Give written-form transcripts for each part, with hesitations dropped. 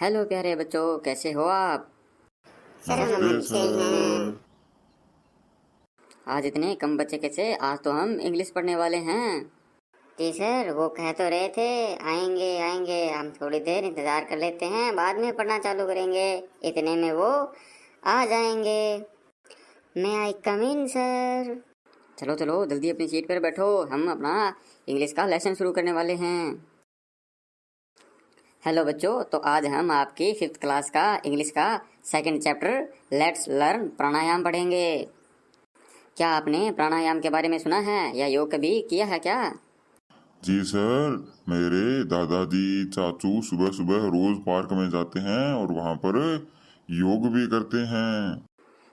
Hello प्यारे बच्चों, कैसे हो आप। सर हम अच्छे हैं। आज इतने कम बच्चे कैसे। आज तो हम इंग्लिश पढ़ने वाले हैं। जी सर, वो कह तो रहे थे आएंगे आएंगे, हम थोड़ी देर इंतजार कर लेते हैं, बाद में पढ़ना चालू करेंगे। इतने में वो आ जाएंगे। मैं आई कम इन सर। चलो चलो जल्दी अपनी सीट पर बैठो, हम अपना इंग्लिश का लेसन शुरू करने वाले हैं। हेलो बच्चों, तो आज हम आपकी 5th क्लास का इंग्लिश का 2nd चैप्टर लेट्स लर्न प्राणायाम पढ़ेंगे। क्या आपने प्राणायाम के बारे में सुना है या योग कभी किया है क्या। जी सर, मेरे दादाजी चाचू सुबह सुबह रोज पार्क में जाते हैं और वहाँ पर योग भी करते हैं।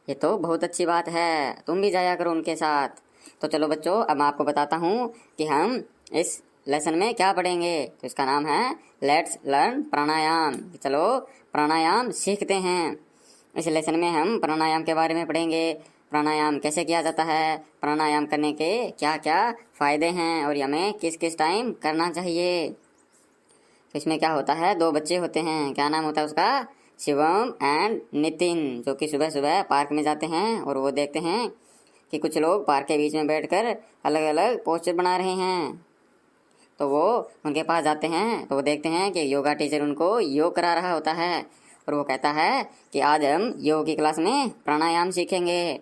ये तो बहुत अच्छी बात है, तुम भी जाया करो उनके साथ। तो चलो बच्चों, अब मैं आपको बताता हूँ कि हम इस लेसन में क्या पढ़ेंगे। तो इसका नाम है लेट्स लर्न प्राणायाम। चलो प्राणायाम सीखते हैं। इस लेसन में हम प्राणायाम के बारे में पढ़ेंगे। प्राणायाम कैसे किया जाता है, प्राणायाम करने के क्या क्या फ़ायदे हैं और हमें किस किस टाइम करना चाहिए। तो इसमें क्या होता है, 2 बच्चे होते हैं, क्या नाम होता है उसका, शिवम एंड नितिन, जो कि सुबह सुबह पार्क में जाते हैं और वो देखते हैं कि कुछ लोग पार्क के बीच में बैठकर अलग अलग पोस्टर बना रहे हैं। तो वो उनके पास जाते हैं तो वो देखते हैं कि योगा टीचर उनको योग करा रहा होता है और वो कहता है कि आज हम योग की क्लास में प्राणायाम सीखेंगे।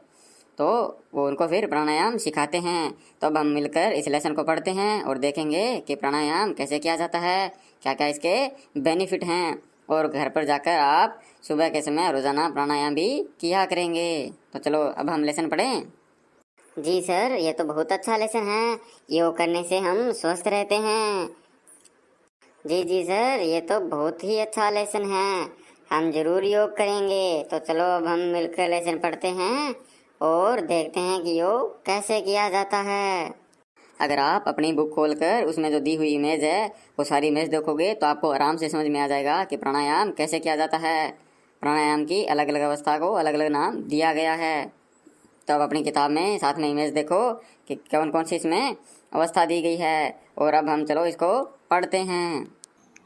तो वो उनको फिर प्राणायाम सिखाते हैं। तो अब हम मिलकर इस लेसन को पढ़ते हैं और देखेंगे कि प्राणायाम कैसे किया जाता है, क्या क्या इसके बेनिफिट हैं, और घर पर जाकर आप सुबह के समय रोज़ाना प्राणायाम भी किया करेंगे। तो चलो अब हम लेसन पढ़ें। जी सर, ये तो बहुत अच्छा लेसन है। योग करने से हम स्वस्थ रहते हैं। जी जी सर, ये तो बहुत ही अच्छा लेसन है, हम जरूर योग करेंगे। तो चलो अब हम मिलकर लेसन पढ़ते हैं और देखते हैं कि योग कैसे किया जाता है। अगर आप अपनी बुक खोलकर उसमें जो दी हुई इमेज है वो सारी इमेज देखोगे तो आपको आराम से समझ में आ जाएगा कि प्राणायाम कैसे किया जाता है। प्राणायाम की अलग अलग अवस्था को अलग अलग नाम दिया गया है। तो अब अपनी किताब में साथ में इमेज देखो कि कौन कौन सी इसमें अवस्था दी गई है, और अब हम चलो इसको पढ़ते हैं।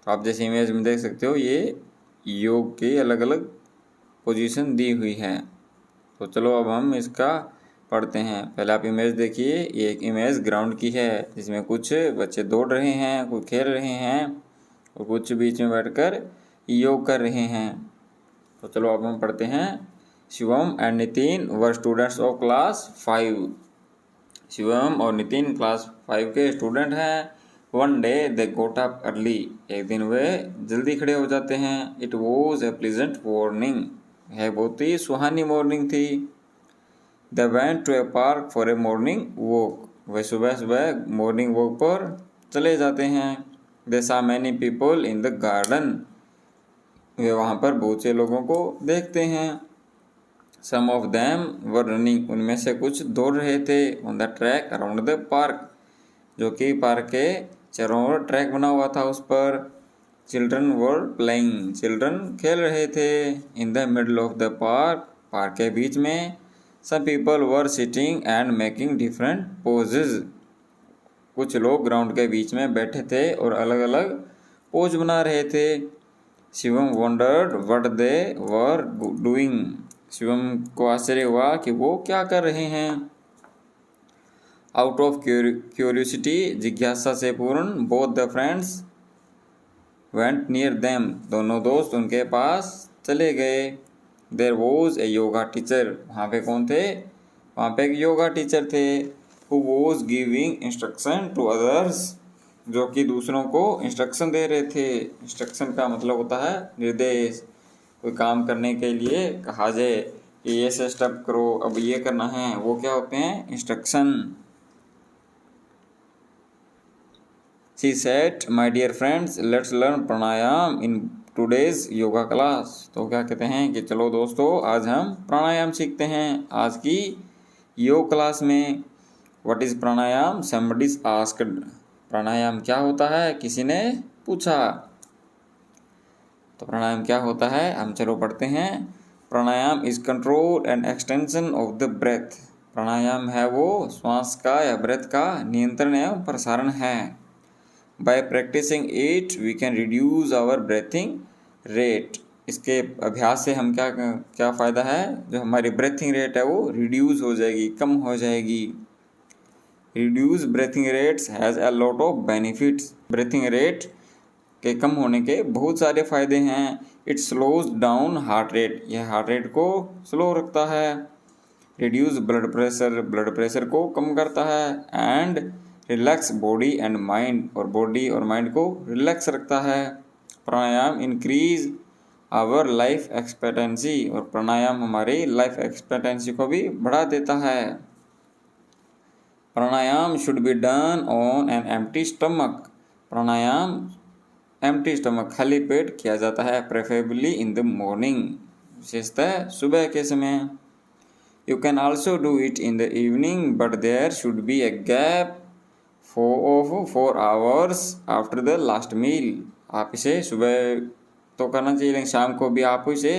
आप जैसे इमेज में देख सकते हो, ये योग की अलग अलग पोजीशन दी हुई है। तो चलो अब हम इसका पढ़ते हैं। पहले आप इमेज देखिए, ये एक इमेज ग्राउंड की है जिसमें कुछ बच्चे दौड़ रहे हैं, कुछ खेल रहे हैं और कुछ बीच में बैठकर योग कर रहे हैं। तो चलो अब हम पढ़ते हैं। Shivam and Nitin were students of class 5। Shivam और नितिन क्लास 5 के स्टूडेंट हैं। One day they got up early. एक दिन वे जल्दी खड़े हो जाते हैं। It was a pleasant morning. यह बहुत ही सुहानी मॉर्निंग थी। They went to a park for a morning walk. वे सुबह सुबह मॉर्निंग वॉक पर चले जाते हैं। They saw many people in the garden. वे वहाँ पर बहुत से लोगों को देखते हैं। Some of them were running. उनमें से कुछ दौड़ रहे थे। On the track around the park. जो कि पार्क के चारों ओर ट्रैक बना हुआ था उस पर। Children were playing. चिल्ड्रन खेल रहे थे। In the middle of the park. Park के बीच में। Some people were sitting and making different poses. कुछ लोग ग्राउंड के बीच में बैठे थे और अलग अलग पोज बना रहे थे। Shivam wondered what they were doing. Shivam को आश्चर्य हुआ कि वो क्या कर रहे हैं। आउट ऑफ क्यूरियोसिटी, जिज्ञासा से पूर्ण, both the friends went near them. दोनों दोस्त उनके पास चले गए। There was a yoga teacher. वहाँ पे कौन थे, वहाँ पे एक योगा टीचर थे। Who was giving instruction to others. जो कि दूसरों को इंस्ट्रक्शन दे रहे थे। इंस्ट्रक्शन का मतलब होता है निर्देश। कोई काम करने के लिए कहा जाए कि ये से स्टेप करो, अब ये करना है, वो क्या होते हैं, instruction. She said, "My dear friends, let's learn pranayama in today's yoga class." तो क्या कहते हैं कि चलो दोस्तों, आज हम प्राणायाम सीखते हैं आज की योग क्लास में। What is pranayama? Somebody asked. प्राणायाम क्या होता है, किसी ने पूछा। तो प्राणायाम क्या होता है, हम चलो पढ़ते हैं। Pranayama is control and extension of the breath. Pranayama है वो श्वास का या ब्रेथ का नियंत्रण एवं प्रसारण है। By practicing it, we can reduce our breathing rate. इसके अभ्यास से हम क्या क्या फ़ायदा है, जो हमारी ब्रेथिंग रेट है वो रिड्यूस हो जाएगी, कम हो जाएगी। Reduce breathing rates has a lot of benefits. Breathing rate के कम होने के बहुत सारे फ़ायदे हैं। It slows down heart rate, यह हार्ट रेट को स्लो रखता है। Reduce blood pressure, blood pressure को कम करता है। And relax body and mind, और बॉडी और माइंड को रिलैक्स रखता है। प्राणायाम इंक्रीज आवर लाइफ एक्सपेक्टेंसी, और प्राणायाम हमारी लाइफ एक्सपेक्टेंसी को भी बढ़ा देता है। Pranayama should be done on an empty stomach, pranayama empty stomach खाली पेट किया जाता है। प्रेफरेबली इन द मॉर्निंग, विशेषतः सुबह के समय। You can also do it in the evening but there should be a gap of 4 hours after the last meal. आप इसे सुबह तो करना चाहिए, लेकिन शाम को भी आप इसे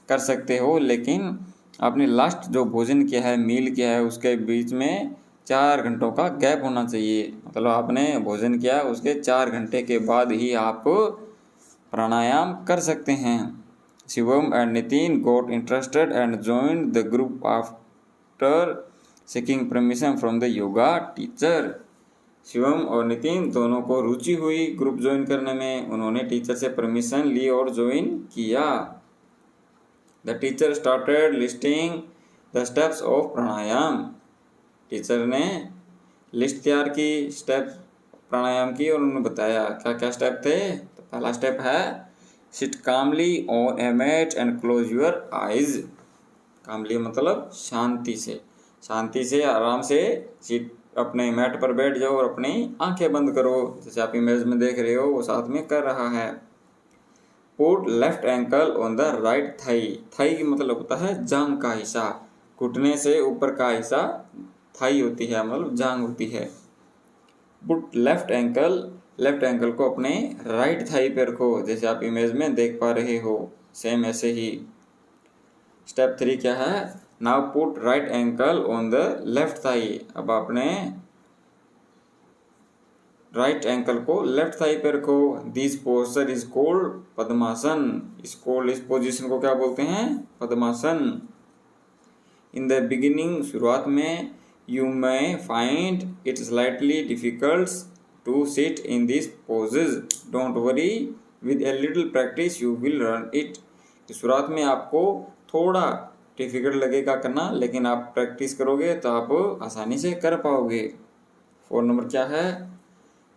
कर सकते हो, लेकिन आपने लास्ट जो भोजन किया है, मील किया है, उसके बीच में 4 घंटों का गैप होना चाहिए। मतलब आपने भोजन किया उसके 4 घंटे के बाद ही आप प्राणायाम कर सकते हैं। Shivam and Nitin got interested and joined the group after seeking permission from the yoga teacher. Shivam और नितिन दोनों को रुचि हुई ग्रुप ज्वाइन करने में। उन्होंने टीचर से परमिशन ली और ज्वाइन किया। The teacher started listing the steps of pranayama, teacher ने लिस्ट तैयार की स्टेप प्राणायाम की, और उन्होंने बताया क्या क्या स्टेप थे। तो पहला स्टेप है sit calmly on a mat and close your eyes. Calmly मतलब शांति से आराम से सीट अपने मैट पर बैठ जाओ और अपनी आंखें बंद करो, जैसे आप इमेज में देख रहे हो वो साथ में कर रहा है। Put left ankle on the right thigh, thigh की मतलब होता है जांघ का हिस्सा, घुटने से ऊपर का हिस्सा थाई होती है, मतलब जांघ होती है। पुट लेफ्ट एंकल को अपने राइट थाई पे रखो, जैसे आप इमेज में देख पा रहे हो, सेम ऐसे ही। स्टेप 3 क्या है, now put right ankle on the left thigh. अब आपने राइट एंकल को लेफ्ट थाई पे रखो। दिस पोस्चर इज कॉल्ड पद्मासन, इस पोजीशन को क्या बोलते हैं, पद्मासन। इन द बिगिनिंग, शुरुआत में, you may find it slightly difficult to sit in this poses, don't worry, with a little practice you will learn it. शुरुआत में आपको थोड़ा डिफिकल्ट लगेगा करना, लेकिन आप प्रैक्टिस करोगे तो आप आसानी से कर पाओगे। 4 नंबर क्या है,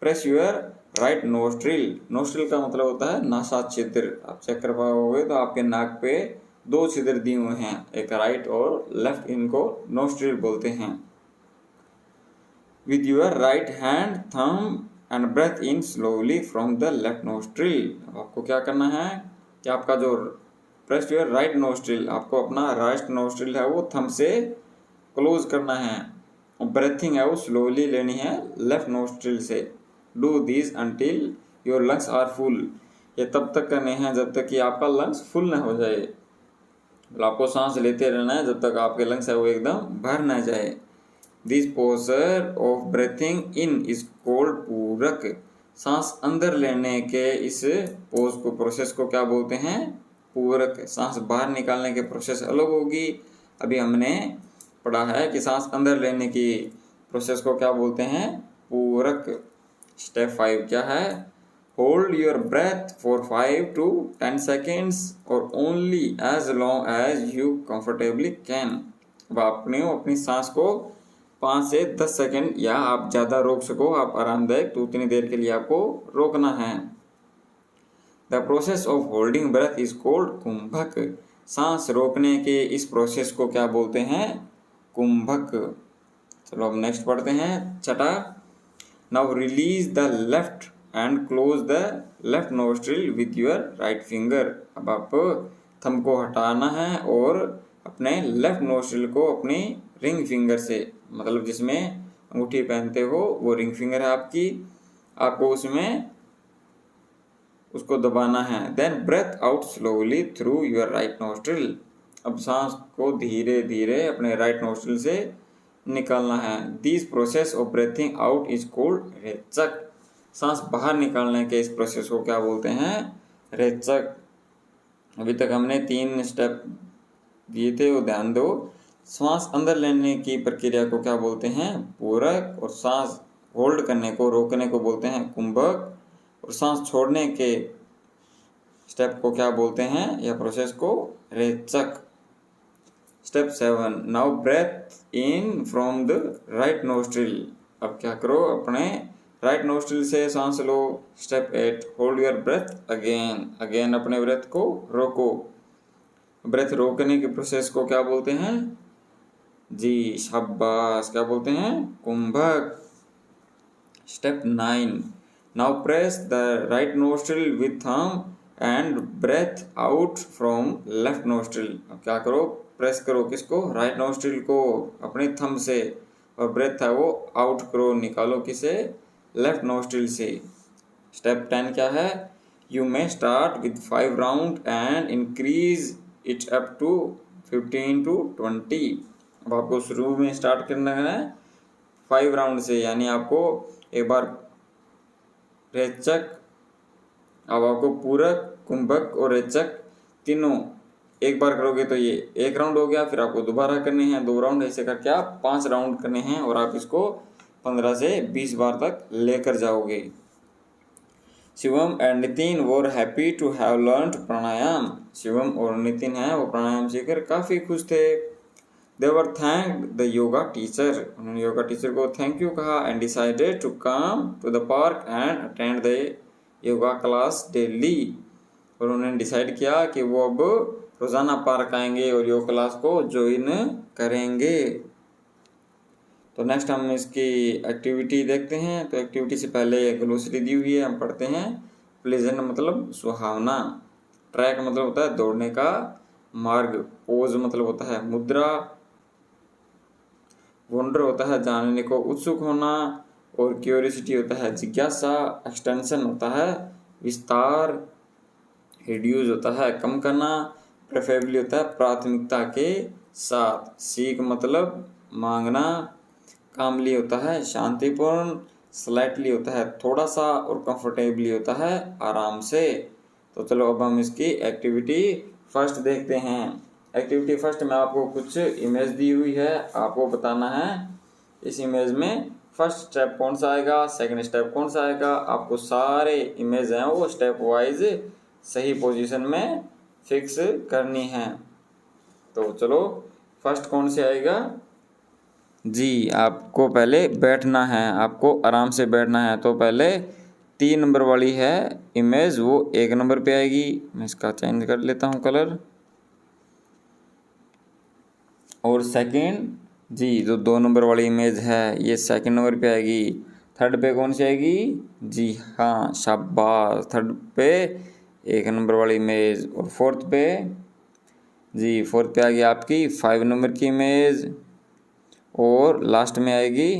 press your right nostril. Nostril का मतलब होता है नासा छिद्र। आप चेक कर पाओगे तो आपके नाक पे 2 छिद्र दिए हुए हैं, एक राइट और लेफ्ट, इनको नोस्ट्रिल बोलते हैं। With your right hand thumb and breathe in slowly from the left nostril. आपको क्या करना है कि आपका जो प्रेस योर राइट नोस्ट्रिल, आपको अपना राइट नोस्ट्रिल है वो थंब से क्लोज करना है, और ब्रेथिंग है वो स्लोली लेनी है लेफ्ट नोस्ट्रिल से। Do this until your lungs are full, ये तब तक करने हैं जब तक कि आपका लंग्स फुल न हो जाए। मतलब आपको सांस लेते रहना है जब तक आपके लंग्स है वो एकदम भर न जाए। This posture of breathing in is called purak. सांस अंदर लेने के इस पोज को, प्रोसेस को क्या बोलते हैं, पूरक। सांस बाहर निकालने के प्रोसेस अलग होगी। अभी हमने पढ़ा है कि सांस अंदर लेने की प्रोसेस को क्या बोलते हैं, पूरक। स्टेप 5 क्या है, hold your breath for 5 to 10 seconds और only as long as you comfortably can. अब आपने अपनी सांस को 5 से 10 सेकेंड या आप ज़्यादा रोक सको, आप आरामदायक, तो उतनी देर के लिए आपको रोकना है। The process of holding breath is called kumbhak. सांस रोकने के इस प्रोसेस को क्या बोलते हैं, कुंभक। चलो अब नेक्स्ट पढ़ते हैं, छठा। Now release the left and close the left nostril with your right finger. अब आप थंब को हटाना है और अपने लेफ्ट नोस्ट्रिल को अपनी रिंग फिंगर से, मतलब जिसमें अंगूठी पहनते हो वो रिंग फिंगर है आपकी, आपको उसमें उसको दबाना है। Then breathe out slowly through your right nostril. अब सांस को धीरे धीरे अपने राइट नोस्ट्रिल से निकालना है। This process of breathing out is called rechak. सांस बाहर निकालने के इस प्रोसेस को क्या बोलते हैं, रेचक। अभी तक हमने 3 स्टेप दिए थे, वो ध्यान दो। श्वास अंदर लेने की प्रक्रिया को क्या बोलते हैं? पूरक। और सांस होल्ड करने को, रोकने को बोलते हैं कुंभक। और सांस छोड़ने के स्टेप को क्या बोलते हैं, या प्रोसेस को? रेचक। Step 7, now breathe in from the right nostril. अब क्या करो, अपने राइट नोस्ट्रिल से सांस लो। Step 8, hold your breath again. Again अपने ब्रेथ को रोको। ब्रेथ रोकने की प्रोसेस को क्या बोलते हैं? जी शाबाश, क्या बोलते हैं? कुंभक। Step 9, now press the right nostril with thumb and breathe out from left nostril. अब क्या करो, प्रेस करो किसको? राइट नोस्ट्रिल को अपने थंब से, और ब्रेथ है वो आउट करो, निकालो किसे? लेफ्ट नोस्ट्रिल से। स्टेप 10 क्या है? You may start with 5 round and increase it up to 15 to 20। अब आपको शुरू में स्टार्ट करना है 5 राउंड से, यानी आपको एक बार रेचक, अब आपको पूरक, कुंभक और रेचक तीनों एक बार करोगे तो ये 1 राउंड हो गया। फिर आपको दोबारा करने हैं 2 राउंड, ऐसे करके आप 5 राउंड करने हैं, और आप इसको 15 से 20 बार तक लेकर जाओगे। Shivam and Nitin were happy to have learned pranayama. Shivam और नितिन हैं वो प्राणायाम सीखकर काफ़ी खुश थे। They were thanked the yoga teacher. उन्होंने योगा टीचर को थैंक यू कहा। And decided to come to the park and attend the yoga class daily. और उन्होंने डिसाइड किया कि वो अब रोज़ाना पार्क आएंगे और योगा क्लास को ज्वाइन करेंगे। तो नेक्स्ट हम इसकी एक्टिविटी देखते हैं। तो एक्टिविटी से पहले ग्लोसरी दी हुई है, हम पढ़ते हैं। प्लेजेंट मतलब सुहावना। ट्रैक मतलब होता है दौड़ने का मार्ग। पोज मतलब होता है मुद्रा। वंडर होता है जानने को उत्सुक होना। और क्यूरियोसिटी होता है जिज्ञासा। एक्सटेंशन होता है विस्तार। रिड्यूस होता है कम करना। प्रेफरेबली होता है प्राथमिकता के साथ। सीख मतलब मांगना। कामली होता है शांतिपूर्ण। स्लाइटली होता है थोड़ा सा। और कंफर्टेबली होता है आराम से। तो चलो अब हम इसकी एक्टिविटी फर्स्ट देखते हैं। एक्टिविटी फर्स्ट में आपको कुछ इमेज दी हुई है, आपको बताना है इस इमेज में फर्स्ट स्टेप कौन सा आएगा, सेकंड स्टेप कौन सा आएगा। आपको सारे इमेज हैं वो स्टेप वाइज सही पोजीशन में फिक्स करनी है। तो चलो फर्स्ट कौन से आएगा जी, आपको पहले बैठना है, आपको आराम से बैठना है। तो पहले 3 नंबर वाली है इमेज, वो 1 नंबर पे आएगी। मैं इसका चेंज कर लेता हूँ कलर। और सेकंड जी, जो 2 नंबर वाली इमेज है ये सेकंड नंबर पे आएगी। थर्ड पे कौन सी आएगी जी, हाँ शाबाश, थर्ड पे 1 नंबर वाली इमेज। और फोर्थ पे जी, फोर्थ पे आएगी आपकी 5 नंबर की इमेज। और लास्ट में आएगी,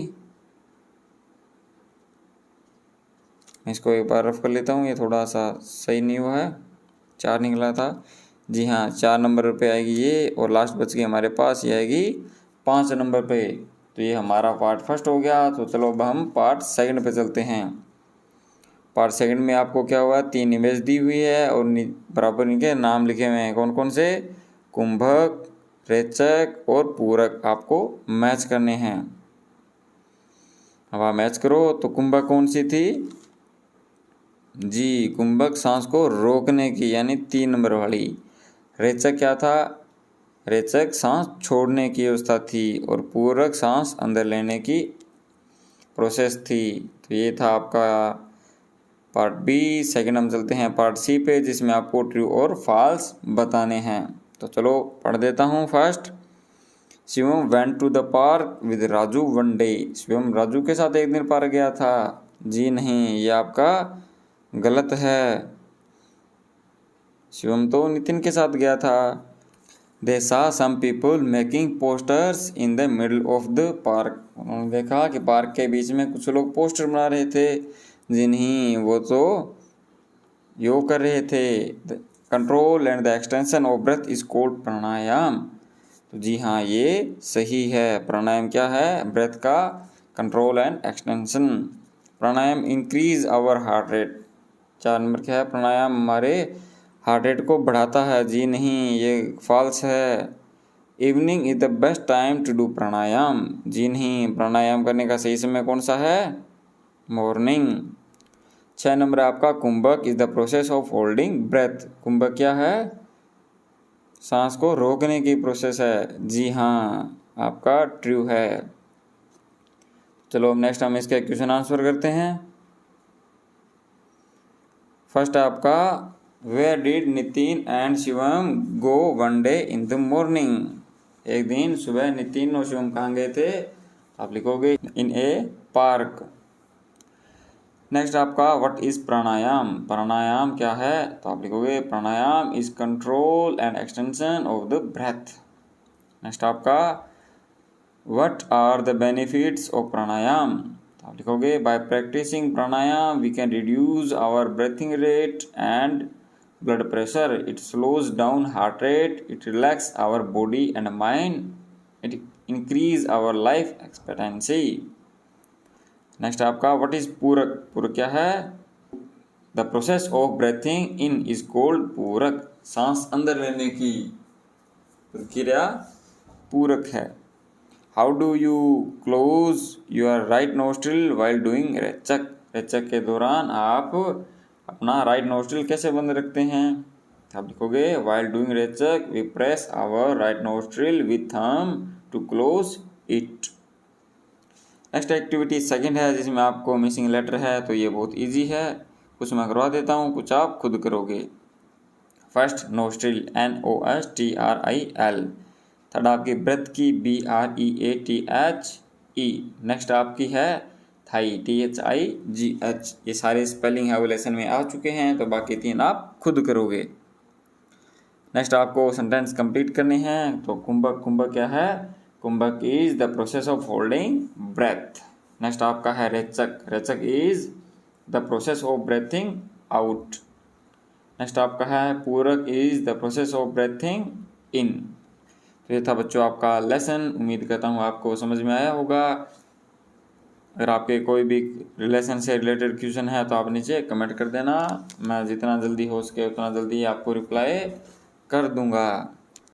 इसको एक बार रफ कर लेता हूँ, ये थोड़ा सा सही नहीं हुआ है, 4 निकला था जी, हाँ 4 नंबर पे आएगी ये। और लास्ट बच गई हमारे पास, ये आएगी 5 नंबर पे। तो ये हमारा पार्ट फर्स्ट हो गया। तो चलो अब हम पार्ट सेकंड पे चलते हैं। पार्ट सेकंड में आपको क्या हुआ, 3 इमेज दी हुई है और बराबर इनके नाम लिखे हुए हैं। कौन कौन से, कुंभक, रेचक और पूरक, आपको मैच करने हैं। अब आप मैच करो। तो कुंभक कौन सी थी जी, कुंभक सांस को रोकने की, यानी 3 नंबर वाली। रेचक क्या था, रेचक सांस छोड़ने की अवस्था थी। और पूरक सांस अंदर लेने की प्रोसेस थी। तो ये था आपका पार्ट बी। सेकंड हम चलते हैं पार्ट सी पे, जिसमें आपको ट्रू और फॉल्स बताने हैं। तो चलो पढ़ देता हूँ first. Shivam went to the park with Raju one day. Shivam Raju के साथ एक दिन पार्क गया था। जी नहीं, ये आपका गलत है। शिवम तो नितिन के साथ गया था। They saw some people making posters in the middle of the park. उन्होंने देखा कि पार्क के बीच में कुछ लोग पोस्टर बना रहे थे। जी नहीं, वो तो योग कर रहे थे। Control and the extension of breath is called pranayama. तो जी हाँ, ये सही है। प्राणायाम क्या है, ब्रेथ का control and extension. Pranayama increase our heart rate. 4 number क्या है, प्राणायाम हमारे हार्ट रेट को बढ़ाता है, जी नहीं, ये फॉल्स है। Evening is the best time to do pranayama, जी नहीं, प्राणायाम करने का सही समय कौन सा है? मॉर्निंग। 6 नंबर आपका kumbhak is the process of holding breath, कुंभक क्या है? सांस को रोकने की प्रोसेस है, जी हाँ, आपका ट्रू है। चलो अब नेक्स्ट हम इसके क्वेश्चन आंसर करते हैं। फर्स्ट आपका where did Nitin and Shivam go one day in the morning, एक दिन सुबह नितिन और शिवम कहाँ गए थे? आप लिखोगे इन ए पार्क। नेक्स्ट आपका व्हाट इज प्राणायाम, प्राणायाम क्या है? तो आप लिखोगे pranayama is control and extension of the breath. Next आपका what are the benefits of pranayama, तो आप लिखोगे by practising pranayama we can reduce our breathing rate and blood pressure, it slows down heart rate, it relax our body and mind, it increase our life expectancy. Next आपका what is पूरक, पूरक क्या है? The process of breathing in is called purak, सांस अंदर लेने की प्रक्रिया पूरक है। How do you close your right nostril while doing rechak, रेचक के दौरान आप अपना राइट नोस्ट्रिल कैसे बंद रखते हैं? आप लिखोगे while doing rechak we press our right nostril with thumb to close it. Next activity second है जिसमें आपको मिसिंग लेटर है, तो ये बहुत इजी है, कुछ मैं करवा देता हूँ, कुछ आप खुद करोगे। फर्स्ट नोस्ट्रिल NOSTRIL, थर्ड आपकी ब्रेथ की BREATHE, नेक्स्ट आपकी है थाई THIGH। ये सारे स्पेलिंग है वो लेसन में आ चुके हैं, तो बाकी 3 आप खुद करोगे। नेक्स्ट आपको सेंटेंस कंप्लीट करने हैं, तो कुंभक, कुंभक क्या है? Kumbhak is the process of holding breath. Next आपका है रेचक, rechak is the process of breathing out. Next आपका है purak is the process of breathing in. तो ये था बच्चों आपका लेसन, उम्मीद करता हूँ आपको समझ में आया होगा। अगर आपके कोई भी रिलेशन से रिलेटेड क्वेश्चन है तो आप नीचे कमेंट कर देना, मैं जितना जल्दी हो सके उतना जल्दी आपको रिप्लाई कर दूंगा।